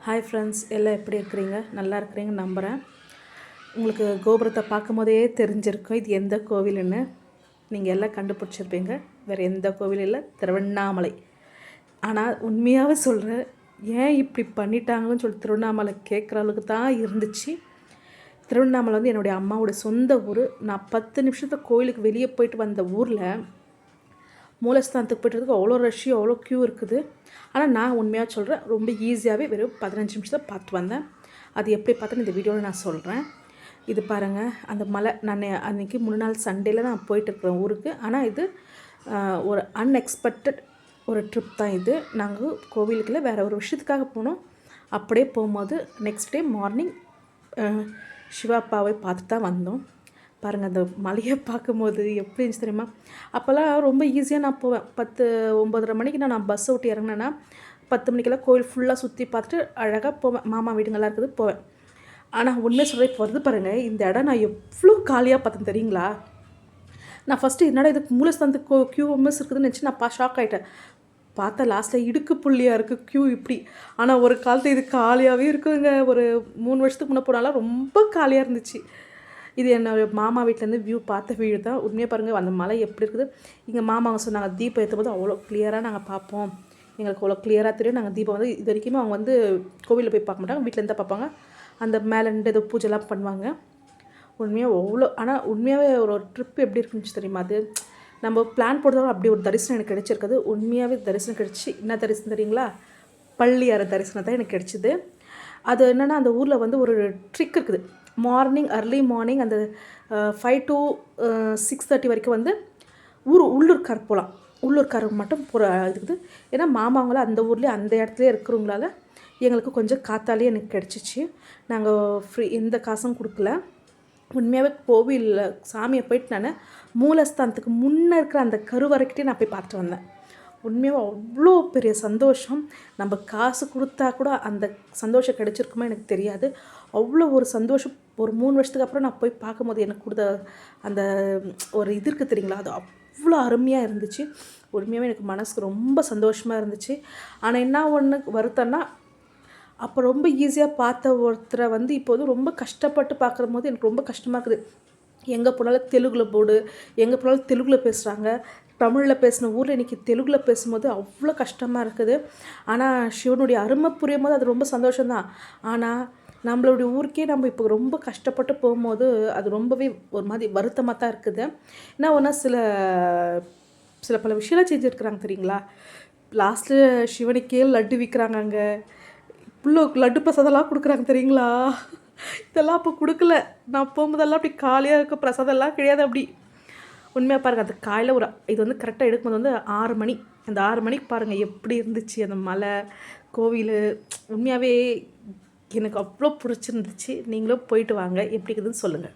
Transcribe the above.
Hi friends, எல்லாம் எப்படி இருக்கிறீங்க? நல்லா இருக்கிறீங்கன்னு நம்புகிறேன். உங்களுக்கு கோபுரத்தை பார்க்கும்போதே தெரிஞ்சிருக்கும் இது எந்த கோவிலுன்னு. நீங்கள் எல்லாம் கண்டுபிடிச்சிருப்பீங்க. வேறு எந்த கோவில் இல்லை, திருவண்ணாமலை. ஆனால் உண்மையாகவே சொல்கிறேன், ஏன் இப்படி பண்ணிட்டாங்கன்னு சொல்லி திருவண்ணாமலை கேட்குற அளவுக்கு தான் இருந்துச்சு. திருவண்ணாமலை வந்து என்னுடைய அம்மாவோட சொந்த ஊர். நான் 10 நிமிஷத்தை கோவிலுக்கு வெளியே போயிட்டு வந்த ஊரில் மூலஸ்தானத்துக்கு போய்ட்டுறதுக்கு அவ்வளோ ரஷ்ஷு, அவ்வளோ க்யூ இருக்குது. ஆனால் நான் உண்மையாக சொல்கிறேன், ரொம்ப ஈஸியாகவே வெறும் 15 நிமிஷத்தை பார்த்து வந்தேன். அது எப்படி பார்த்தேன்னு இந்த வீடியோவில் நான் சொல்கிறேன். இது பாருங்கள், அந்த மலை. நான் அன்றைக்கி 3 நாள் சண்டேயில் நான் போயிட்டுருக்குறேன் ஊருக்கு. ஆனால் இது ஒரு அன்எக்ஸ்பெக்டட் ஒரு ட்ரிப் தான் இது. நாங்கள் கோவிலுக்குள்ள வேறு ஒரு விஷயத்துக்காக போனோம். அப்படியே போகும்போது நெக்ஸ்ட் டே மார்னிங் சிவாப்பாவை பார்த்து தான் வந்தோம். பாருங்கள், அந்த மலையை பார்க்கும்போது எப்படி இருந்துச்சு தெரியுமா? அப்போல்லாம் ரொம்ப ஈஸியாக நான் போவேன். 9:30 மணிக்கு நான் பஸ்ஸை விட்டு இறங்கினேன்னா 10 மணிக்கெல்லாம் கோயில் ஃபுல்லாக சுற்றி பார்த்துட்டு அழகாக போவேன். மாமா வீடுங்கள்லாம் இருக்குது, போவேன். ஆனால் உண்மையை சொல்ல இப்போ வருது பாருங்கள், இந்த இடம் நான் எவ்வளோ காலியாக பார்த்தேன் தெரியுங்களா? நான் ஃபஸ்ட்டு என்னடா இதுக்கு மூலஸ்தானத்துக்கு கியூஎம்எஸ் இருக்குதுன்னு நினச்சி நான் ஷாக் ஆகிட்டேன். பார்த்தா லாஸ்ட்டில் இடுக்கு புள்ளியாக இருக்குது க்யூ இப்படி. ஆனால் ஒரு காலத்தில் இது காலியாகவே இருக்குதுங்க. ஒரு 3 வருஷத்துக்கு முன்னே போனாலும் ரொம்ப காலியாக இருந்துச்சு. இது என்னோடய மாமா வீட்டிலேருந்து வியூ பார்த்த வீடு தான். உண்மையாக பாருங்கள், அந்த மலை எப்படி இருக்குது. இங்கே மாமாங்க சொன்னாங்க, தீபம் ஏற்றும் போது அவ்வளோ கிளியராக நாங்கள் பார்ப்போம், எங்களுக்கு அவ்வளோ கிளியராக தெரியும். நாங்கள் தீபம் வந்து இது வரைக்குமே அவங்க வந்து கோவிலில் போய் பார்க்க மாட்டாங்க, வீட்டிலேருந்து தான் பார்ப்பாங்க. அந்த மேலே நின்று ஏதோ பூஜைலாம் பண்ணுவாங்க. உண்மையாக அவ்வளோ. ஆனால் உண்மையாகவே ஒரு ட்ரிப் எப்படி இருக்குன்னு தெரியுமா? அது நம்ம பிளான் போடுறதோட அப்படி ஒரு தரிசனம் எனக்கு கிடச்சிருக்குது. உண்மையாகவே தரிசனம் கிடச்சி. என்ன தரிசனம் தெரியுங்களா? பள்ளியார தரிசனம் தான் எனக்கு கிடச்சிது. அது என்னென்னா, அந்த ஊரில் வந்து ஒரு ட்ரிக் இருக்குது. அர்லி மார்னிங் அந்த 5 to 6:30 வரைக்கும் வந்து உள்ளூர்கார் போகலாம். உள்ளூர்கார் மட்டும் போகிற இருக்குது. ஏன்னா மாமாவங்களாம் அந்த ஊர்லேயே அந்த இடத்துலேயே இருக்கிறவங்களால எங்களுக்கு கொஞ்சம் காத்தாலே எனக்கு கிடச்சிச்சு. நாங்கள் எந்த காசும் கொடுக்கல. உண்மையாகவே கோவிலில் சாமியை போயிட்டு நான் மூலஸ்தானத்துக்கு முன்னே இருக்கிற அந்த கருவறைக்கிட்டே நான் போய் பார்த்துட்டு வந்தேன். உண்மையாக அவ்வளோ பெரிய சந்தோஷம். நம்ம காசு கொடுத்தா கூட அந்த சந்தோஷம் கிடச்சிருக்குமா எனக்கு தெரியாது. அவ்வளோ ஒரு சந்தோஷம். ஒரு 3 வருஷத்துக்கு அப்புறம் நான் போய் பார்க்கும்போது எனக்கு கொடுத்த அந்த ஒரு இது இருக்குது தெரியுங்களா? அது அவ்வளோ அருமையாக இருந்துச்சு. உண்மையாகவே எனக்கு மனசுக்கு ரொம்ப சந்தோஷமாக இருந்துச்சு. ஆனால் என்ன ஒன்று வருத்தம்னா, அப்போ ரொம்ப ஈஸியாக பார்த்த ஒருத்தரை வந்து இப்போது ரொம்ப கஷ்டப்பட்டு பார்க்குற போது எனக்கு ரொம்ப கஷ்டமாக இருக்குது. எங்கே போனாலும் தெலுங்கில் போடு, எங்கே போனாலும் தெலுங்கில் பேசுகிறாங்க. தமிழில் பேசின ஊரில் இன்றைக்கி தெலுங்கில் பேசும்போது அவ்வளோ கஷ்டமாக இருக்குது. ஆனால் சிவனுடைய அருமை புரியும் போது அது ரொம்ப சந்தோஷம்தான். ஆனால் நம்மளுடைய ஊருக்கே நம்ம இப்போ ரொம்ப கஷ்டப்பட்டு போகும்போது அது ரொம்பவே ஒரு மாதிரி வருத்தமாக தான் இருக்குது. ஏன்னா ஒன்றா சில பல விஷயம்லாம் செஞ்சுருக்குறாங்க தெரியுங்களா? லாஸ்ட்டு சிவனுக்கே லட்டு விற்கிறாங்க. அங்கே இவ்வளோ லட்டு பிரசாதம்லாம் கொடுக்குறாங்க தெரியுங்களா? இதெல்லாம் அப்போ கொடுக்கல. நான் போகும்போதெல்லாம் அப்படி காலியாக இருக்க பிரசாதம்லாம் கிடையாது. அப்படி உண்மையாக பாருங்கள், அந்த காலையில் இது வந்து கரெக்டாக எடுக்கும்போது வந்து 6 மணி. அந்த 6 மணிக்கு பாருங்கள் எப்படி இருந்துச்சு அந்த மலை, கோவில். உண்மையாகவே எனக்கு அவ்வளோ பிடிச்சிருந்துச்சு. நீங்களும் போயிட்டு வாங்க, எப்படி இருக்குதுன்னு சொல்லுங்கள்.